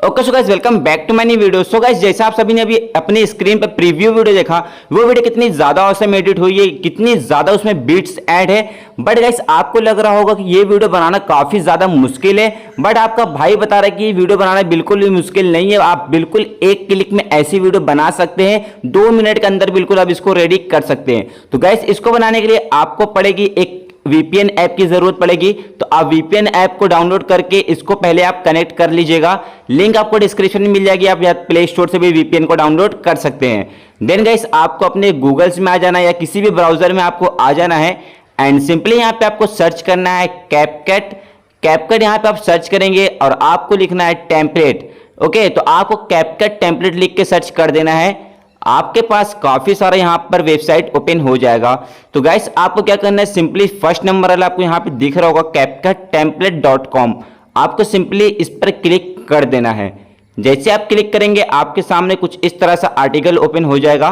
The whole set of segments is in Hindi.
Okay so guys welcome back to my new video. So guys जैसा आप सभी ने अभी अपने स्क्रीन पर प्रीव्यू वीडियो देखा, वो वीडियो कितनी ज्यादा औसम एडिट हुई है, कितनी ज्यादा उसमें बीट्स ऐड है। बट गाइस आपको लग रहा होगा कि ये वीडियो बनाना काफी ज्यादा मुश्किल है, बट आपका भाई बता रहा है कि ये वीडियो बनाना बिल्कुल भी मुश्किल नहीं है। आप बिल्कुल एक क्लिक में ऐसी वीडियो बना सकते हैं, 2 मिनट के अंदर बिल्कुल आप इसको रेडी कर सकते हैं। तो गाइस इसको बनाने के लिए आपको पड़ेगी एक VPN ऐप की जरूरत पड़ेगी। तो आप VPN ऐप को डाउनलोड करके इसको पहले आप कनेक्ट कर लीजिएगा। लिंक आपको डिस्क्रिप्शन में मिल जाएगी, आप या प्ले स्टोर से भी VPN को डाउनलोड कर सकते हैं। देन गाइस आपको अपने गूगल्स में आ जाना है या किसी भी ब्राउजर में आपको आ जाना है एंड सिंपली यहाँ पे आपको सर्च करना है कैपकट यहाँ पे आप सर्च करेंगे और आपको लिखना है टेम्पलेट। ओके, तो आपको कैपकट टेम्पलेट लिख के सर्च कर देना है। आपके पास काफी सारा यहाँ पर वेबसाइट ओपन हो जाएगा। तो गाइस आपको क्या करना है, सिंपली फर्स्ट नंबर वाला आपको यहाँ पे दिख रहा होगा CapcutTemplate.com, आपको सिंपली इस पर क्लिक कर देना है। जैसे आप क्लिक करेंगे आपके सामने कुछ इस तरह सा आर्टिकल ओपन हो जाएगा।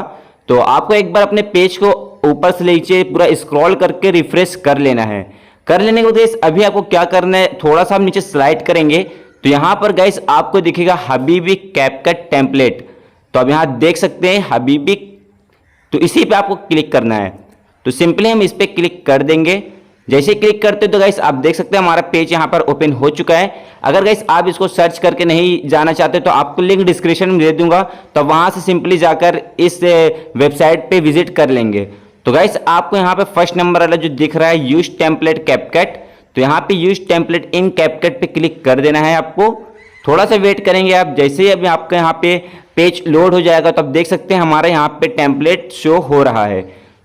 तो आपको एक बार अपने पेज को ऊपर से नीचे पूरा स्क्रॉल करके रिफ्रेश कर लेना है। कर लेने के बाद अभी आपको क्या करना है, थोड़ा सा आप नीचे स्लाइड करेंगे तो यहाँ पर गाइस आपको दिखेगा हबीबी कैपकट टेम्पलेट। तो अब यहाँ देख सकते हैं हबीबी, तो इसी पे आपको क्लिक करना है। तो सिंपली हम इस पे क्लिक कर देंगे। जैसे क्लिक करते तो गाइस आप देख सकते हैं हमारा पेज यहाँ पर ओपन हो चुका है। अगर गाइस आप इसको सर्च करके नहीं जाना चाहते तो आपको लिंक डिस्क्रिप्शन में दे दूंगा, तो वहां से सिंपली जाकर इस वेबसाइट पे विजिट कर लेंगे। तो गाइस आपको यहाँ पे फर्स्ट नंबर वाला जो दिख रहा है यूज टेम्पलेट कैपकट, तो यहाँ पे यूज टेम्पलेट इन कैपकट पे क्लिक कर देना है। आपको थोड़ा सा वेट करेंगे आप। जैसे ही अभी आपका यहाँ पे पेज लोड हो जाएगा तो आप देख सकते हैं हमारा यहाँ पे टेम्पलेट शो हो रहा है।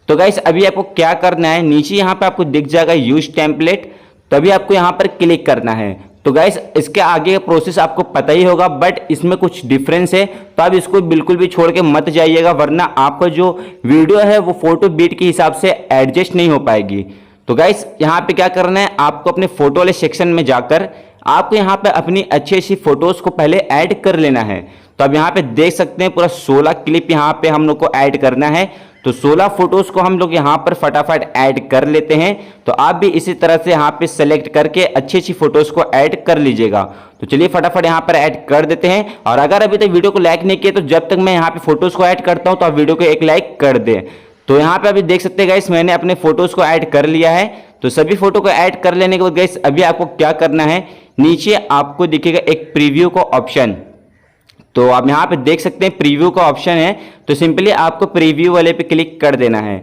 तो गाइस अभी आपको क्या करना है, नीचे यहाँ पे आपको दिख जाएगा यूज टेम्पलेट, तभी आपको यहाँ पर क्लिक करना है। तो गाइस इसके आगे का प्रोसेस आपको पता ही होगा, बट इसमें कुछ डिफरेंस है, तो आप इसको बिल्कुल भी छोड़ के मत जाइएगा, वरना आपका जो वीडियो है वो फोटो बीट के हिसाब से एडजस्ट नहीं हो पाएगी। तो गाइस यहाँ पे क्या करना है, आपको अपने फोटो वाले सेक्शन में जाकर आपको यहाँ पे अपनी अच्छी अच्छी फोटोज को पहले ऐड कर लेना है। तो अब यहाँ पे देख सकते हैं पूरा 16 क्लिप यहाँ पे हम लोग को ऐड करना है। तो 16 फोटोज को हम लोग यहाँ पर फटाफट ऐड कर लेते हैं। तो आप भी इसी तरह से यहाँ पे सेलेक्ट करके अच्छी अच्छी फोटोज को ऐड कर लीजिएगा। तो चलिए फटाफट यहाँ पर ऐड कर देते हैं। और अगर अभी तक वीडियो को लाइक नहीं किया तो जब तक मैं यहाँ पे फोटोज को ऐड करता हूँ तो आप वीडियो को एक लाइक कर दें। तो यहाँ पे अभी देख सकते हैं गाइस मैंने अपने फोटोज को ऐड कर लिया है। तो सभी फोटो को ऐड कर लेने के बाद गाइस अभी आपको क्या करना है, नीचे आपको दिखेगा एक प्रीव्यू का ऑप्शन। तो आप यहाँ पे देख सकते हैं प्रीव्यू का ऑप्शन है, तो सिंपली आपको प्रीव्यू वाले पे क्लिक कर देना है।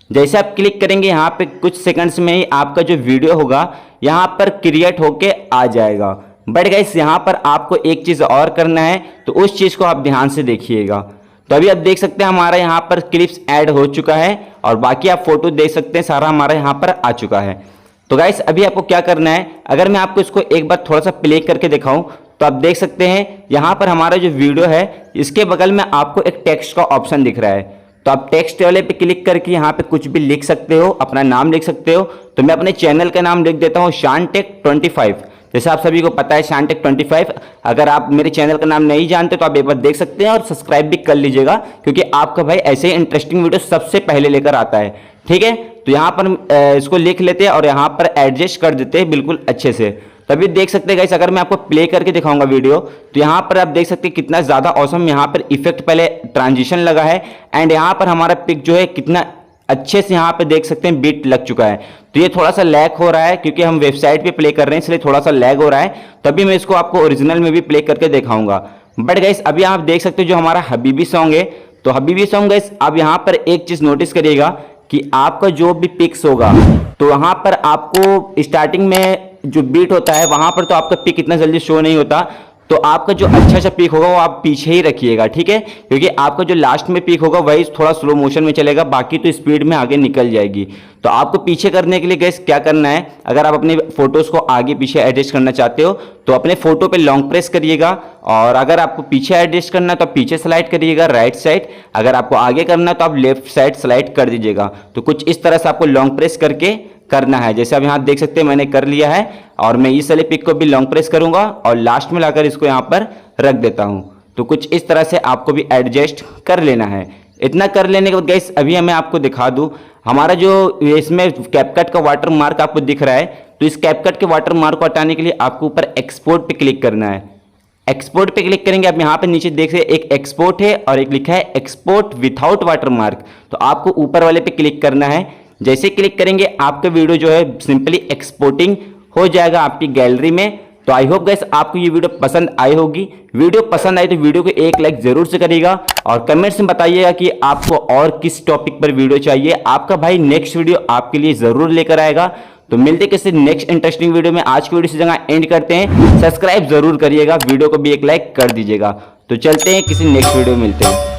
जैसे आप क्लिक करेंगे यहाँ पे कुछ सेकंड्स में ही आपका जो वीडियो होगा यहाँ पर क्रिएट होके आ जाएगा। बट गाइस यहाँ पर आपको एक चीज़ और करना है, तो उस चीज़ को आप ध्यान से देखिएगा। तो अभी आप देख सकते हैं हमारा यहाँ पर क्लिप्स ऐड हो चुका है और बाकी आप फोटो देख सकते हैं सारा हमारा यहाँ पर आ चुका है। तो गाइस अभी आपको क्या करना है, अगर मैं आपको इसको एक बार थोड़ा सा प्ले करके दिखाऊं तो आप देख सकते हैं यहाँ पर हमारा जो वीडियो है इसके बगल में आपको एक टेक्स्ट का ऑप्शन दिख रहा है। तो आप टेक्स्ट वाले पे क्लिक करके यहाँ पे कुछ भी लिख सकते हो, अपना नाम लिख सकते हो। तो मैं अपने चैनल का नाम लिख देता हूँ शानटेक25। जैसे आप सभी को पता है शानटेक25। अगर आप मेरे चैनल का नाम नहीं जानते तो आप एक बार देख सकते हैं और सब्सक्राइब भी कर लीजिएगा, क्योंकि आपका भाई ऐसे ही इंटरेस्टिंग वीडियो सबसे पहले लेकर आता है। ठीक है, तो यहाँ पर इसको लिख लेते हैं और यहाँ पर एडजस्ट कर देते हैं बिल्कुल अच्छे से। तभी देख सकते हैं गाइस, अगर मैं आपको प्ले करके दिखाऊंगा वीडियो तो यहाँ पर आप देख सकते हैं कितना ज़्यादा औसम यहाँ पर इफेक्ट पहले ट्रांजिशन लगा है एंड यहाँ पर हमारा पिक जो है कितना अच्छे से यहाँ पे देख सकते हैं बीट लग चुका है। तो ये थोड़ा सा लैग हो रहा है क्योंकि हम वेबसाइट पे प्ले कर रहे हैं, इसलिए थोड़ा सा लैग हो रहा है। तभी मैं इसको आपको ओरिजिनल में भी प्ले करके दिखाऊंगा। बट गाइस अभी आप देख सकते हो जो हमारा हबीबी सॉन्ग है, तो हबीबी सॉन्ग गाइस आप यहाँ पर एक चीज़ नोटिस करिएगा कि आपका जो भी पिक्स होगा तो वहाँ पर आपको स्टार्टिंग में जो बीट होता है वहाँ पर तो आपका पिक इतना जल्दी शो नहीं होता। तो आपका जो अच्छा सा पिक होगा वो आप पीछे ही रखिएगा, ठीक है, क्योंकि आपका जो लास्ट में पिक होगा वही थोड़ा स्लो मोशन में चलेगा, बाकी तो स्पीड में आगे निकल जाएगी। तो आपको पीछे करने के लिए गाइस क्या करना है, अगर आप अपने फोटोज को आगे पीछे एडजस्ट करना चाहते हो तो अपने फोटो पे लॉन्ग प्रेस करिएगा, और अगर आपको पीछे एडजस्ट करना है तो पीछे स्लाइड करिएगा राइट साइड, अगर आपको आगे करना है तो आप लेफ्ट साइड स्लाइड कर दीजिएगा। तो कुछ इस तरह से आपको लॉन्ग प्रेस करके करना है। जैसे अब यहाँ देख सकते हैं मैंने कर लिया है और मैं इस वाले पिक को भी लॉन्ग प्रेस करूंगा और लास्ट में लाकर इसको यहाँ पर रख देता हूँ। तो कुछ इस तरह से आपको भी एडजस्ट कर लेना है। इतना कर लेने के बाद गाइस अभी मैं आपको दिखा दूँ हमारा जो इसमें कैपकट का वाटर मार्क आपको दिख रहा है, तो इस कैपकट के वाटर मार्क को हटाने के लिए आपको ऊपर एक्सपोर्ट पे क्लिक करना है। एक्सपोर्ट पे क्लिक करेंगे। आप यहाँ पे नीचे देख रहे हैं एक एक्सपोर्ट है और एक लिखा है एक्सपोर्ट विथआउट वाटरमार्क। तो आपको ऊपर वाले पे क्लिक करना है। जैसे क्लिक करेंगे आपका वीडियो जो है सिंपली एक्सपोर्टिंग हो जाएगा आपकी गैलरी में। तो आई होप गाइस आपको ये वीडियो पसंद आई होगी। वीडियो पसंद आई तो वीडियो को एक लाइक जरूर से करिएगा और कमेंट्स में बताइएगा कि आपको और किस टॉपिक पर वीडियो चाहिए। आपका भाई नेक्स्ट वीडियो आपके लिए जरूर लेकर आएगा। तो मिलते किसी नेक्स्ट इंटरेस्टिंग वीडियो में। आज की वीडियो से जगह एंड करते हैं। सब्सक्राइब जरूर करिएगा, वीडियो को भी एक लाइक कर दीजिएगा। तो चलते हैं, किसी नेक्स्ट वीडियो में मिलते हैं।